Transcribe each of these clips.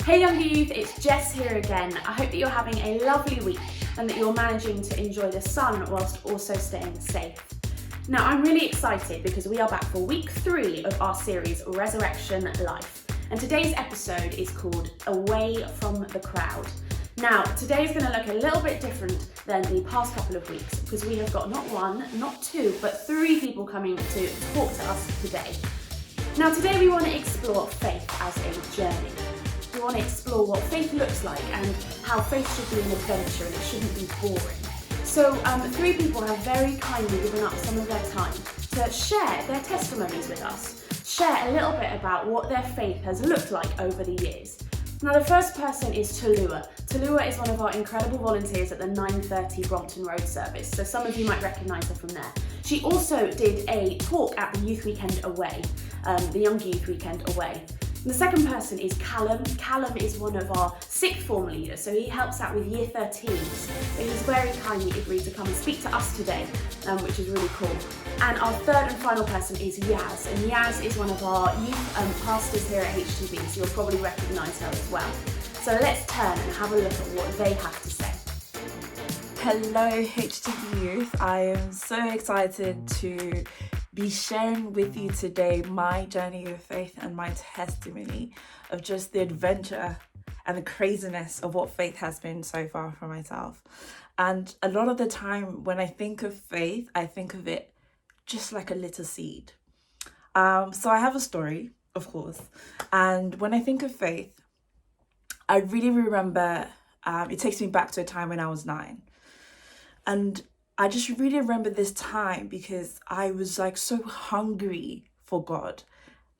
Hey Younger Youth, it's Jess here again. I hope that you're having a lovely week and that you're managing to enjoy the sun whilst also staying safe. Now I'm really excited because we are back for week 3 of our series Resurrection Life. And today's episode is called Away from the Crowd. Now today is going to look a little bit different than the past couple of weeks because we have got not 1, not 2, but 3 people coming to talk to us today. Now today we want to explore faith as a journey. We want to explore what faith looks like and how faith should be an adventure and it shouldn't be boring. So 3 people have very kindly given up some of their time to share their testimonies with us, share a little bit about what their faith has looked like over the years. Now the first person is Talua. Talua is one of our incredible volunteers at the 9:30 Brompton Road service, so some of you might recognise her from there. She also did a talk at the Youth Weekend Away, the Young Youth Weekend Away. And the second person is Callum. Callum is one of our sixth form leaders, so he helps out with Year 13s. But he's very kindly agreed to come and speak to us today, which is really cool. And our third and final person is Yaz, and Yaz is one of our youth pastors here at HTB, so you'll probably recognise her as well. So let's turn and have a look at what they have to say. Hello HTB Youth, I am so excited to be sharing with you today my journey of faith and my testimony of just the adventure and the craziness of what faith has been so far for myself. And a lot of the time when I think of faith, I think of it just like a little seed. So I have a story, of course, and when I think of faith, I really remember, it takes me back to a time when I was 9. And I just really remember this time because I was like so hungry for God.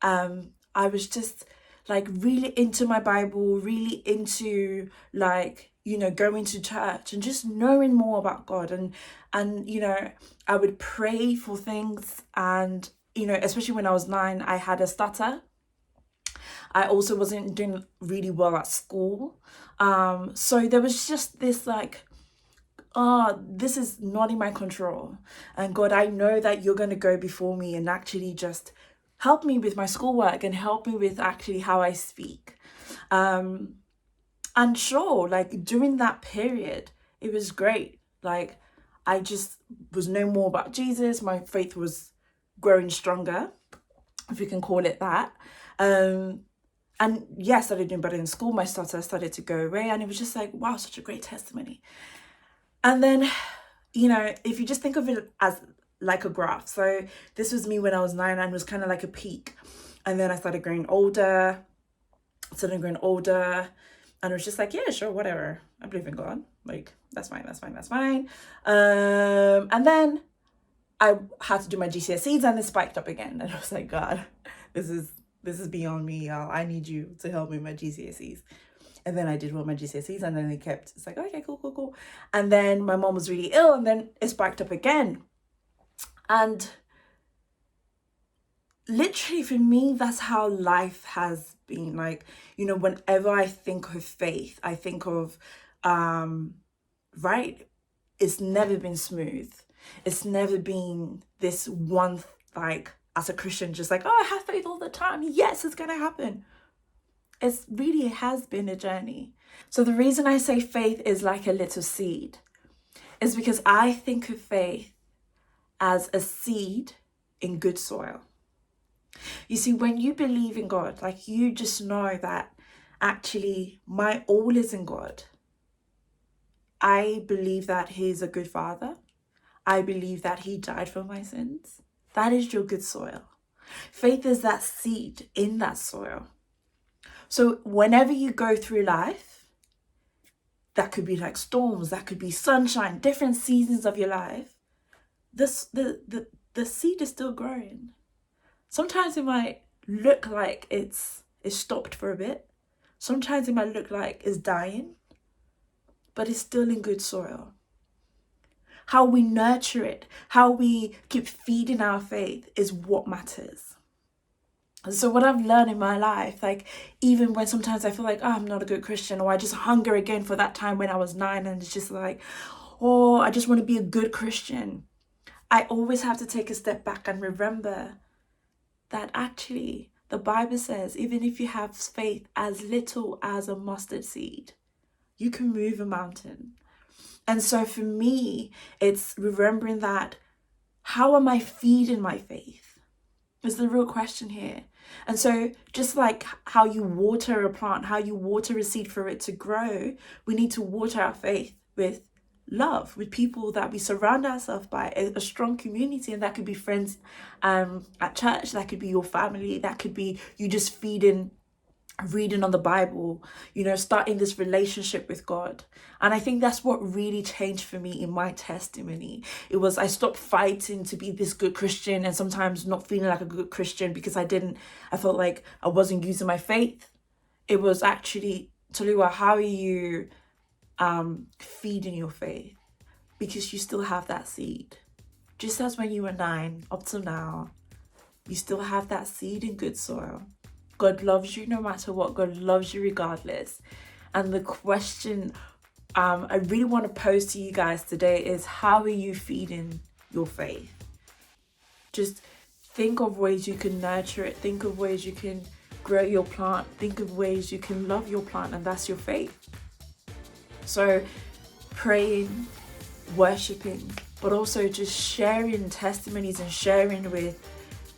I was just like really into my Bible, really into like, going to church and just knowing more about God. And I would pray for things and, especially when I was 9, I had a stutter. I also wasn't doing really well at school. So there was just this like, this is not in my control. And God, I know that you're going to go before me and actually just help me with my schoolwork and help me with actually how I speak. And sure, like during that period, it was great. Like I just was knowing more about Jesus. My faith was growing stronger, if you can call it that. And yeah, I started doing better in school. My stutter started to go away and it was just like, wow, such a great testimony. And then, if you just think of it as like a graph. So this was me when I was 9 and it was kind of like a peak. And then I started growing older, and it was just like, yeah, sure, whatever. I believe in God. Like, that's fine. And then I had to do my GCSEs and it spiked up again. And I was like, God, this is beyond me, y'all. I need you to help me with my GCSEs. And then I did well my GCSEs and then it's like, okay, cool. And then my mom was really ill and then it spiked up again. And literally for me, that's how life has been. Like, whenever I think of faith, I think of, it's never been smooth. It's never been this one, like, as a Christian, just like, oh, I have faith all the time. Yes, it's going to happen. It really has been a journey. So the reason I say faith is like a little seed is because I think of faith as a seed in good soil. You see, when you believe in God, like you just know that actually my all is in God. I believe that He's a good Father. I believe that He died for my sins. That is your good soil. Faith is that seed in that soil. So whenever you go through life, that could be like storms, that could be sunshine, different seasons of your life, the seed is still growing. Sometimes it might look like it's stopped for a bit. Sometimes it might look like it's dying, but it's still in good soil. How we nurture it, how we keep feeding our faith is what matters. So what I've learned in my life, like even when sometimes I feel like, oh, I'm not a good Christian, or I just hunger again for that time when I was 9 and it's just like, oh, I just want to be a good Christian. I always have to take a step back and remember that actually The Bible says, even if you have faith as little as a mustard seed, you can move a mountain. And so for me, it's remembering that, how am I feeding my faith? Is the real question here. And so just like how you water a plant, how you water a seed for it to grow, we need to water our faith with love, with people that we surround ourselves by, a strong community. And that could be friends at church, that could be your family, that could be you just feeding, reading on the Bible, starting this relationship with God. And I think that's what really changed for me in my testimony. It was, I stopped fighting to be this good Christian and sometimes not feeling like a good Christian because I felt like I wasn't using my faith. It was actually, Toluwa, how are you feeding your faith? Because you still have that seed. Just as when you were 9 up till now, you still have that seed in good soil. God loves you no matter what. God loves you regardless. And the question I really want to pose to you guys today is, how are you feeding your faith? Just think of ways you can nurture it. Think of ways you can grow your plant. Think of ways you can love your plant, and that's your faith. So praying, worshiping, but also just sharing testimonies and sharing with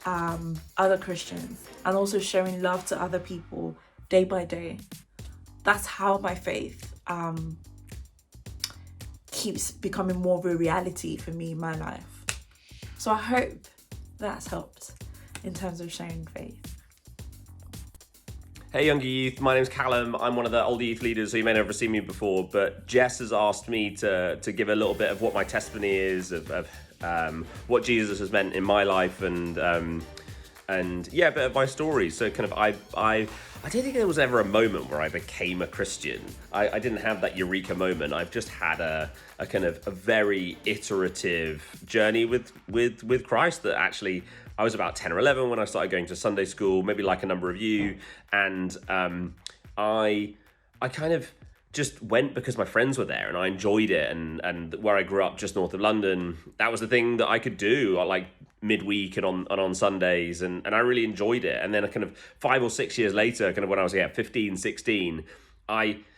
other Christians, and also showing love to other people day by day. That's how my faith keeps becoming more of a reality for me in my life. So I hope that's helped in terms of sharing faith. Hey younger youth, my name's Callum. I'm one of the older youth leaders, so you may never have seen me before, but Jess has asked me to give a little bit of what my testimony is, of what Jesus has meant in my life, and yeah, a bit of my story. So kind of I don't think there was ever a moment where I became a Christian. I didn't have that eureka moment. I've just had a kind of a very iterative journey with Christ, that actually I was about 10 or 11 when I started going to Sunday school, maybe like a number of you, and I kind of just went because my friends were there and I enjoyed it, and where I grew up just north of London, that was the thing that I could do like midweek and on Sundays, and I really enjoyed it. And then kind of 5 or 6 years later, kind of when I was 15, 16,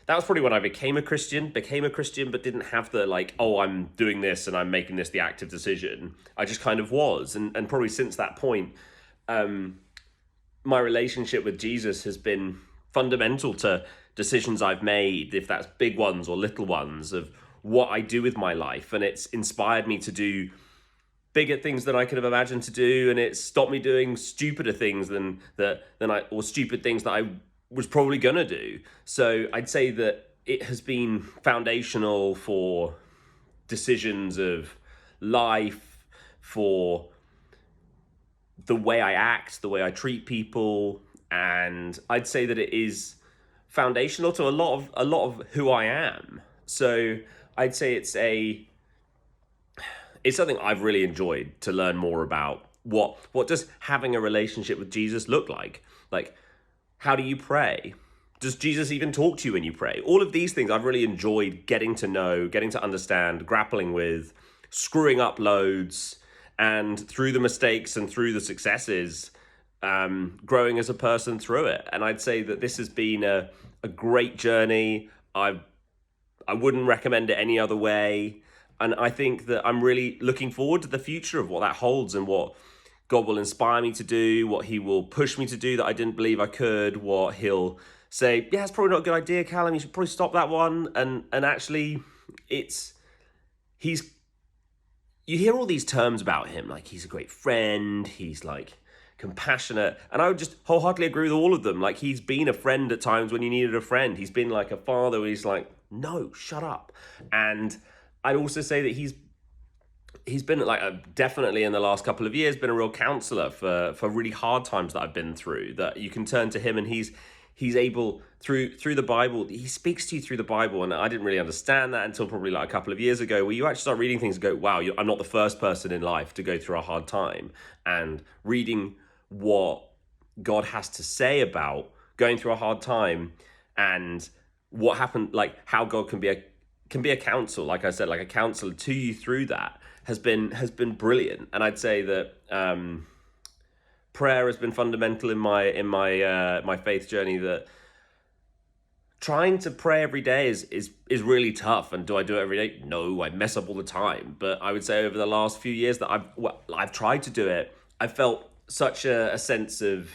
that was probably when I became a Christian, but didn't have the like, oh, I'm doing this and I'm making this the active decision. I just kind of was. And probably since that point, my relationship with Jesus has been fundamental to decisions I've made, if that's big ones or little ones, of what I do with my life. And it's inspired me to do bigger things than I could have imagined to do. And it's stopped me doing stupider things or stupid things that I was probably gonna do. So I'd say that it has been foundational for decisions of life, for the way I act, the way I treat people, and I'd say that it is foundational to a lot of who I am. So I'd say it's something I've really enjoyed to learn more about. What does having a relationship with Jesus look like? Like, how do you pray? Does Jesus even talk to you when you pray? All of these things I've really enjoyed getting to know, getting to understand, grappling with, screwing up loads, and through the mistakes and through the successes, growing as a person through it. And I'd say that this has been a great journey. I wouldn't recommend it any other way. And I think that I'm really looking forward to the future of what that holds, and what God will inspire me to do, what he will push me to do that I didn't believe I could, what he'll say, yeah, it's probably not a good idea, Callum, you should probably stop that one. And actually, you hear all these terms about him, like he's a great friend, he's like compassionate, and I would just wholeheartedly agree with all of them. Like, he's been a friend at times when you needed a friend. He's been like a father where he's like, no, shut up. And I'd also say that he's been like definitely in the last couple of years been a real counselor for really hard times that I've been through, that you can turn to him, and he's able through the Bible, he speaks to you through the Bible. And I didn't really understand that until probably like a couple of years ago, where you actually start reading things and go, wow, I'm not the first person in life to go through a hard time, and reading what God has to say about going through a hard time and what happened, like how God can be a counsel, like I said, like a counselor to you through that, has been brilliant. And I'd say that prayer has been fundamental in my faith journey. That trying to pray every day is really tough. And do I do it every day? No, I mess up all the time. But I would say over the last few years that I've tried to do it, I felt such a sense of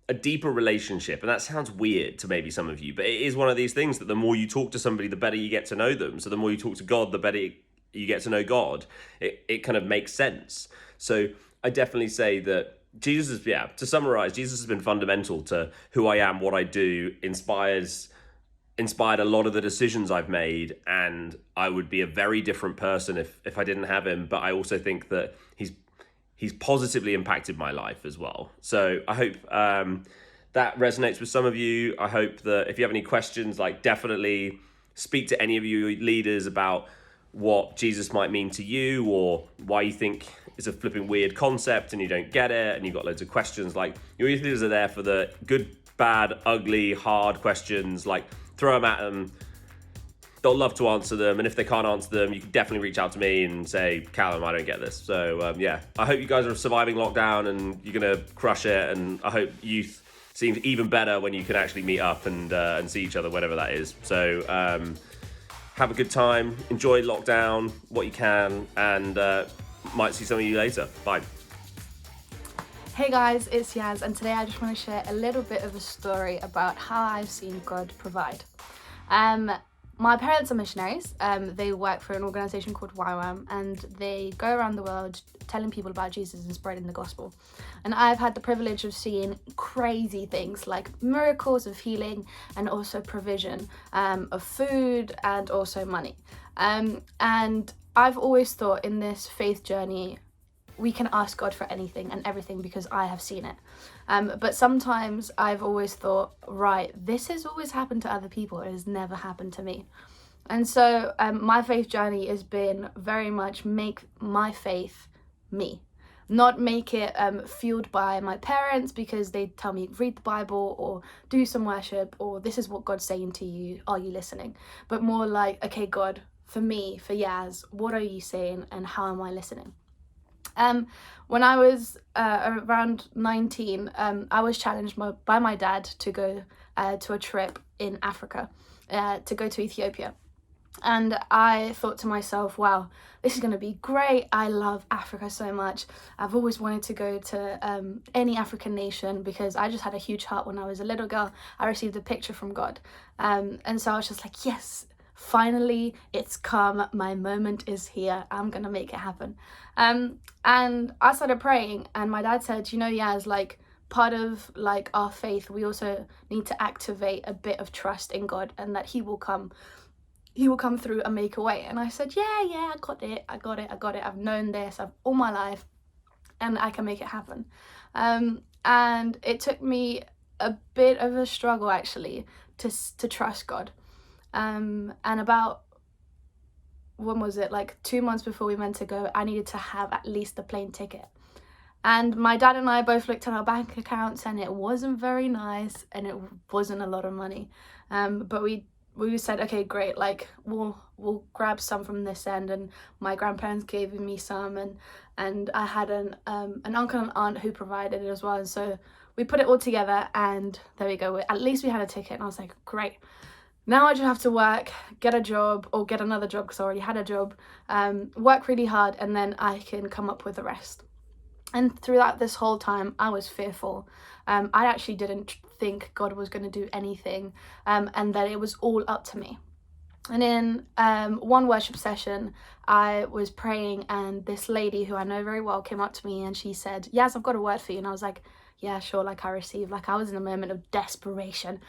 a deeper relationship. And that sounds weird to maybe some of you, but it is one of these things that the more you talk to somebody, the better you get to know them. So the more you talk to God, the better you get to know God. It kind of makes sense. So I definitely say that Jesus is, to summarize, Jesus has been fundamental to who I am, what I do, inspired a lot of the decisions I've made, and I would be a very different person if I didn't have him. But I also think that he's positively impacted my life as well. So I hope that resonates with some of you. I hope that if you have any questions, like, definitely speak to any of you leaders about what Jesus might mean to you, or why you think it's a flipping weird concept and you don't get it and you've got loads of questions. Like, your youth leaders are there for the good, bad, ugly, hard questions. Like, throw them at them. They'll love to answer them, and if they can't answer them, you can definitely reach out to me and say, Callum, I don't get this. So I hope you guys are surviving lockdown and you're gonna crush it, and I hope youth seems even better when you can actually meet up and see each other, whatever that is. So have a good time, enjoy lockdown what you can, and might see some of you later. Bye. Hey guys, it's Yaz, and today I just want to share a little bit of a story about how I've seen God provide. My parents are missionaries. They work for an organisation called YWAM, and they go around the world telling people about Jesus and spreading the gospel. And I've had the privilege of seeing crazy things like miracles of healing, and also provision of food, and also money. And I've always thought in this faith journey, we can ask God for anything and everything because I have seen it. But sometimes I've always thought, right, this has always happened to other people. It has never happened to me. And so my faith journey has been very much make my faith me. Not make it fueled by my parents because they tell me read the Bible or do some worship or this is what God's saying to you, are you listening? But more like, okay, God, for me, for Yaz, what are you saying and how am I listening? When I was around 19, I was challenged by my dad to go to a trip in Africa, to go to Ethiopia. And I thought to myself, wow, this is going to be great. I love Africa so much. I've always wanted to go to any African nation because I just had a huge heart when I was a little girl. I received a picture from God. And so I was just like, yes, finally, it's come. My moment is here. I'm going to make it happen. And I started praying, and my dad said, you know, Yaz, like, part of like our faith, we also need to activate a bit of trust in God, and that he will come through and make a way. And I said, yeah, I got it. I've known this all my life, and I can make it happen. And it took me a bit of a struggle actually to trust God. And about, when was it, like 2 months before we meant to go, I needed to have at least a plane ticket. And my dad and I both looked at our bank accounts, and it wasn't very nice, and it wasn't a lot of money. But we said, okay, great, like we'll grab some from this end. And my grandparents gave me some, and I had an uncle and aunt who provided it as well. And so we put it all together, and there we go. At least we had a ticket, and I was like, great. Now I just have to work, get a job, or get another job because I already had a job, work really hard, and then I can come up with the rest. And throughout this whole time, I was fearful. I actually didn't think God was going to do anything, and that it was all up to me. And in one worship session, I was praying, and this lady who I know very well came up to me, and she said, Yaz, I've got a word for you. And I was like, yeah, sure, like I received, like I was in a moment of desperation.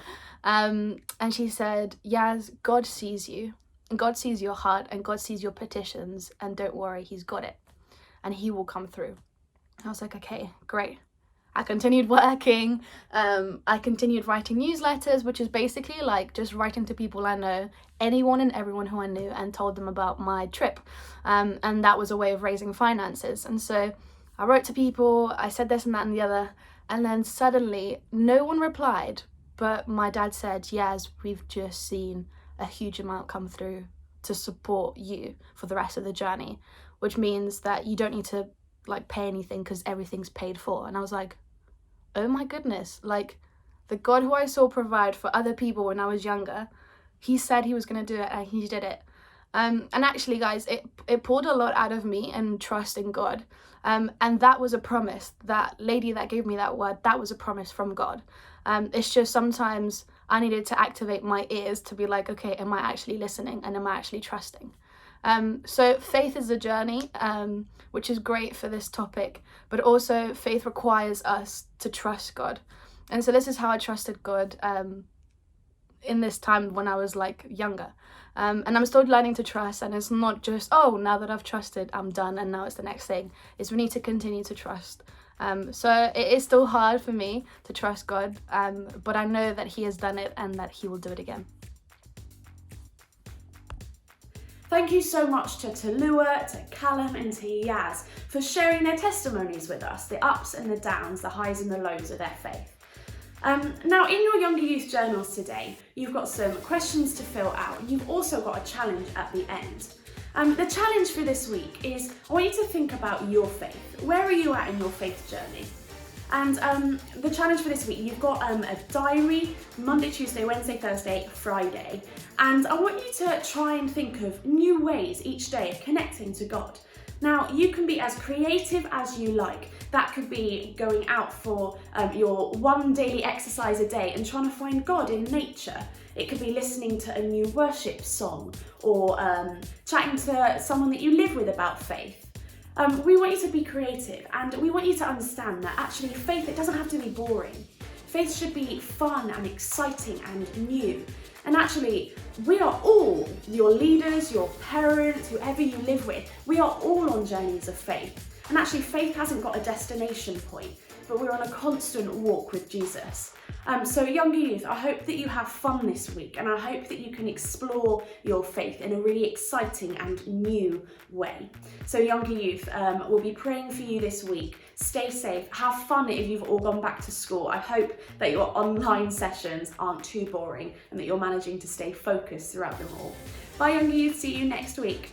And she said, Yaz, God sees you, and God sees your heart, and God sees your petitions, and don't worry, he's got it, and he will come through. I was like, okay, great. I continued working. I continued writing newsletters, which is basically like just writing to people I know, anyone and everyone who I knew, and told them about my trip. And that was a way of raising finances. And so I wrote to people, I said this and that and the other, and then suddenly no one replied, but my dad said, Yaz, we've just seen a huge amount come through to support you for the rest of the journey. which means that you don't need to like pay anything because everything's paid for. And I was like, oh my goodness, like the God who I saw provide for other people when I was younger, he said he was going to do it and he did it. And actually, guys, it pulled a lot out of me and trust in God. And that was a promise. That lady that gave me that word, that was a promise from God. It's just sometimes I needed to activate my ears to be like, okay, am I actually listening and am I actually trusting? So faith is a journey, which is great for this topic, but also faith requires us to trust God. And so this is how I trusted God in this time when I was like younger. And I'm still learning to trust, and it's not just, oh, now that I've trusted, I'm done and now it's the next thing. It's we need to continue to trust. So it is still hard for me to trust God, but I know that he has done it and that he will do it again. Thank you so much to Talua, to Callum and to Yaz for sharing their testimonies with us, the ups and the downs, the highs and the lows of their faith. Now, in your Younger Youth journals today, you've got some questions to fill out. You've also got a challenge at the end. The challenge for this week is, I want you to think about your faith. Where are you at in your faith journey? And the challenge for this week, you've got a diary, Monday, Tuesday, Wednesday, Thursday, Friday. And I want you to try and think of new ways each day of connecting to God. Now, you can be as creative as you like. That could be going out for your one daily exercise a day and trying to find God in nature. It could be listening to a new worship song or chatting to someone that you live with about faith. We want you to be creative, and we want you to understand that actually faith, it doesn't have to be boring. Faith should be fun and exciting and new. And actually, we are all, your leaders, your parents, whoever you live with, we are all on journeys of faith. And actually, faith hasn't got a destination point, but we're on a constant walk with Jesus. So Younger Youth, I hope that you have fun this week, and I hope that you can explore your faith in a really exciting and new way. So Younger Youth, we'll be praying for you this week. Stay safe, have fun if you've all gone back to school. I hope that your online sessions aren't too boring and that you're managing to stay focused throughout them all. Bye Younger Youth, see you next week.